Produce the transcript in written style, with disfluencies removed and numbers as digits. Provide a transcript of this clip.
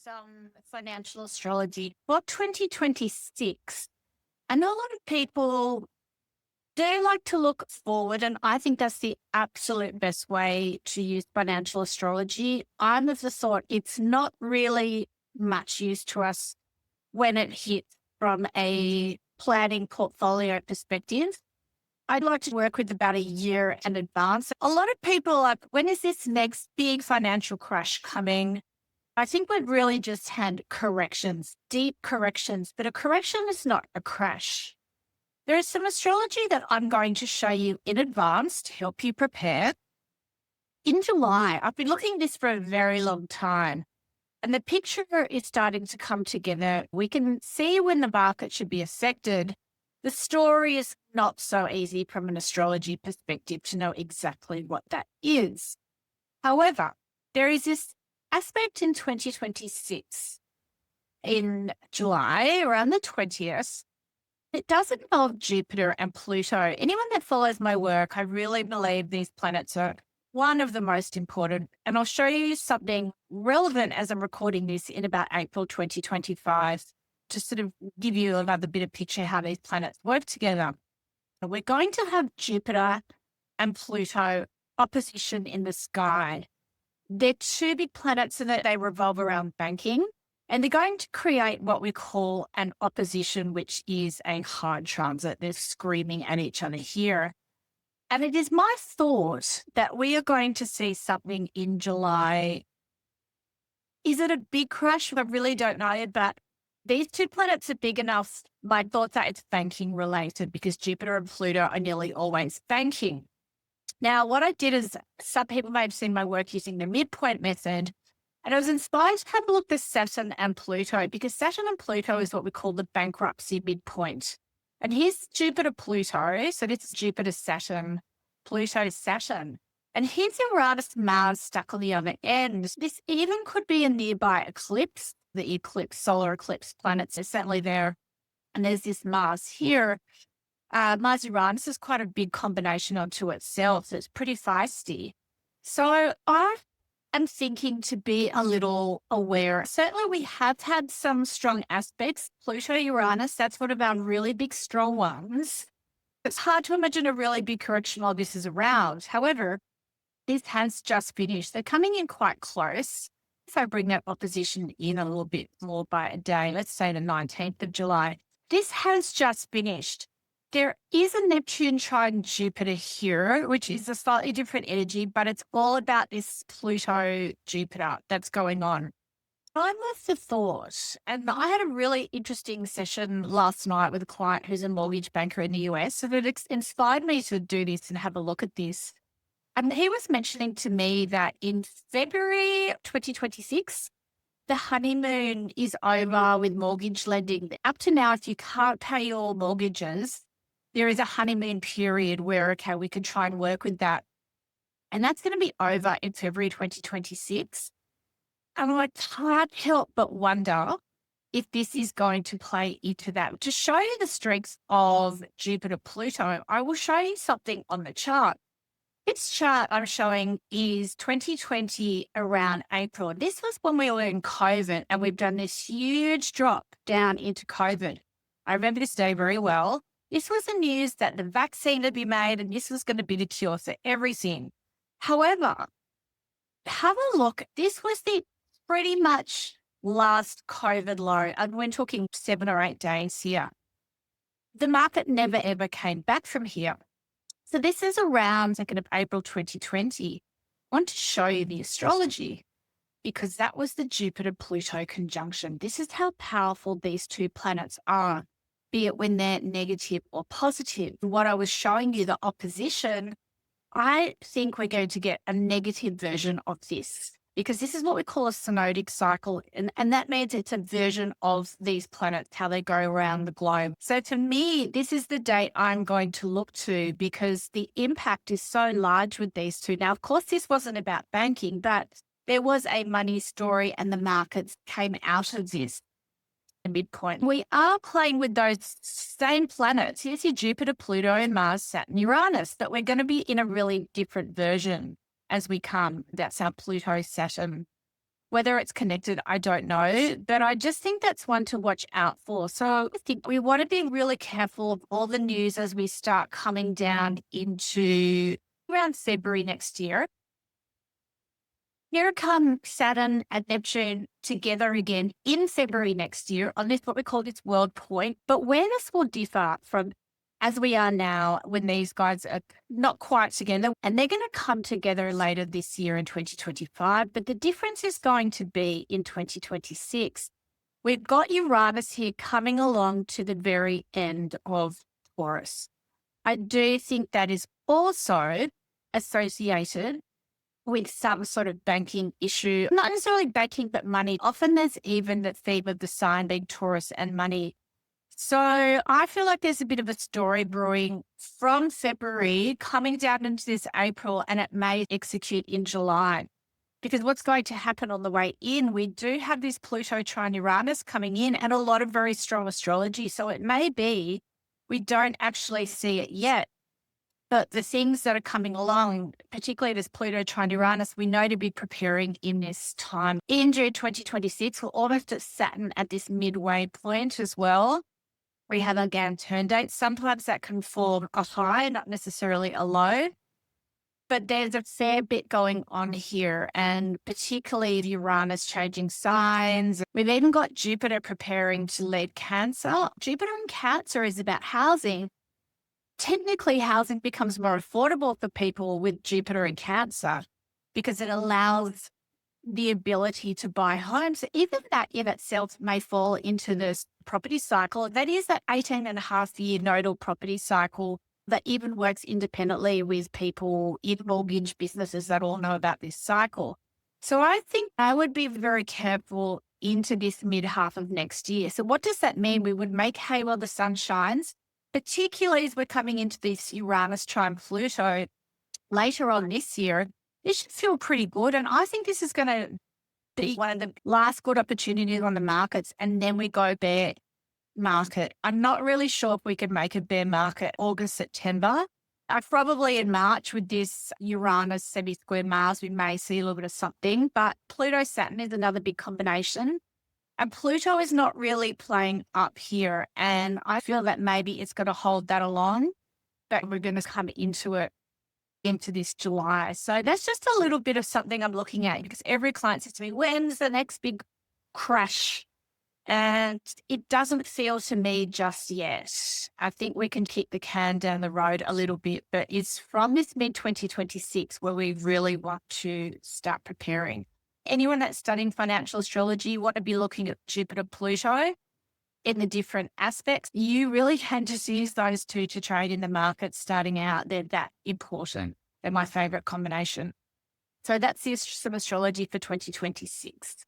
some financial astrology for 2026. And a lot of people do like to look forward, and I think that's the absolute best way to use financial astrology. I'm of the thought it's not really much use to us when it hits from a planning portfolio perspective. I'd like to work with about a year in advance. A lot of people are like, when is this next big financial crash coming? I think we've really just had corrections, deep corrections, but a correction is not a crash. There is some astrology that I'm going to show you in advance to help you prepare. In July, I've been looking at this for a very long time, and the picture is starting to come together. We can see when the market should be affected. The story is not so easy from an astrology perspective to know exactly what that is. However, there is this aspect in 2026 in July, around the 20th. It does involve Jupiter and Pluto. Anyone that follows my work, I really believe these planets are one of the most important. And I'll show you something relevant as I'm recording this in about April 2025 to sort of give you another bit of picture how these planets work together. And we're going to have Jupiter and Pluto opposition in the sky. They're two big planets and that they revolve around banking. And they're going to create what we call an opposition, which is a hard transit. They're screaming at each other here. And it is my thought that we are going to see something in July. Is it a big crash? I really don't know, but these two planets are big enough. My thoughts are it's banking related because Jupiter and Pluto are nearly always banking. Now, what I did is some people may have seen my work using the midpoint method. And I was inspired to have a look at Saturn and Pluto because Saturn and Pluto is what we call the bankruptcy midpoint. And here's Jupiter Pluto. So this is Jupiter Saturn, Pluto Saturn. And here's Uranus Mars stuck on the other end. This even could be a nearby eclipse, the eclipse, solar eclipse planets are certainly there. And there's this Mars here. Mars Uranus is quite a big combination onto itself. So it's pretty feisty. So I'm thinking to be a little aware. Certainly, we have had some strong aspects. Pluto, Uranus, that's one of our really big, strong ones. It's hard to imagine a really big correction while this is around. However, this has just finished. They're coming in quite close. If I bring that opposition in a little bit more by a day, let's say the 19th of July, this has just finished. There is a Neptune trine Jupiter here, which is a slightly different energy, but it's all about this Pluto Jupiter that's going on. I'm of the thought, and I had a really interesting session last night with a client who's a mortgage banker in the US, and it inspired me to do this and have a look at this. And he was mentioning to me that in February 2026, the honeymoon is over with mortgage lending. Up to now, if you can't pay your mortgages, there is a honeymoon period where, okay, we can try and work with that. And that's going to be over in February 2026. And I can't help but wonder if this is going to play into that. To show you the strengths of Jupiter Pluto, I will show you something on the chart. This chart I'm showing is 2020 around April. This was when we were in COVID and we've done this huge drop down into COVID. I remember this day very well. This was the news that the vaccine had been made and this was going to be the cure for everything. However, have a look. This was the pretty much last COVID low. And we're talking 7 or 8 days here. The market never, ever came back from here. So this is around 2nd of April 2020. I want to show you the astrology because that was the Jupiter-Pluto conjunction. This is how powerful these two planets are, be it when they're negative or positive. What I was showing you, the opposition, I think we're going to get a negative version of this because this is what we call a synodic cycle. And that means it's a version of these planets, how they go around the globe. So to me, this is the date I'm going to look to because the impact is so large with these two. Now, of course, this wasn't about banking, but there was a money story and the markets came out of this. Midpoint. We are playing with those same planets. Here's your Jupiter, Pluto, and Mars, Saturn, Uranus, but we're going to be in a really different version as we come. That's our Pluto, Saturn, Whether it's connected, I don't know, but I just think that's one to watch out for. So I think we want to be really careful of all the news as we start coming down into around February next year. Here come Saturn and Neptune together again in February next year on this, what we call this world point. But where this will differ from as we are now when these guys are not quite together, and they're going to come together later this year in 2025. But the difference is going to be in 2026. We've got Uranus here coming along to the very end of Taurus. I do think that is also associated with some sort of banking issue, not necessarily banking, but money. Often there's even the theme of the sign being Taurus and money. So I feel like there's a bit of a story brewing from February coming down into this April, and it may execute in July. Because what's going to happen on the way in, we do have this Pluto trine Uranus coming in and a lot of very strong astrology. So it may be we don't actually see it yet. But the things that are coming along, particularly this Pluto trine Uranus, we know to be preparing in this time. In June 2026, we're almost at Saturn at this midway point as well. We have a downturn date. Sometimes that can form a high, not necessarily a low. But there's a fair bit going on here, and particularly Uranus changing signs. We've even got Jupiter preparing to lead Cancer. Jupiter in Cancer is about housing. Technically, housing becomes more affordable for people with Jupiter in Cancer because it allows the ability to buy homes. Even that in itself may fall into this property cycle. That is that 18.5-year nodal property cycle that even works independently with people in mortgage businesses that all know about this cycle. So I think I would be very careful into this mid half of next year. So what does that mean? We would make hay while the sun shines, particularly as we're coming into this Uranus trine Pluto later on this year. This should feel pretty good. And I think this is going to be one of the last good opportunities on the markets. And then we go bear market. I'm not really sure if we could make a bear market August, September. Probably in March with this Uranus semi-square Mars, we may see a little bit of something. But Pluto Saturn is another big combination. And Pluto is not really playing up here. And I feel that maybe it's going to hold that along, but we're going to come into it into this July. So that's just a little bit of something I'm looking at, because every client says to me, when's the next big crash? And it doesn't feel to me just yet. I think we can kick the can down the road a little bit, but it's from this mid-2026 where we really want to start preparing. Anyone that's studying financial astrology, want to be looking at Jupiter, Pluto in the different aspects. You really can just use those two to trade in the market starting out. They're that important. They're my favorite combination. So that's some astrology for 2026.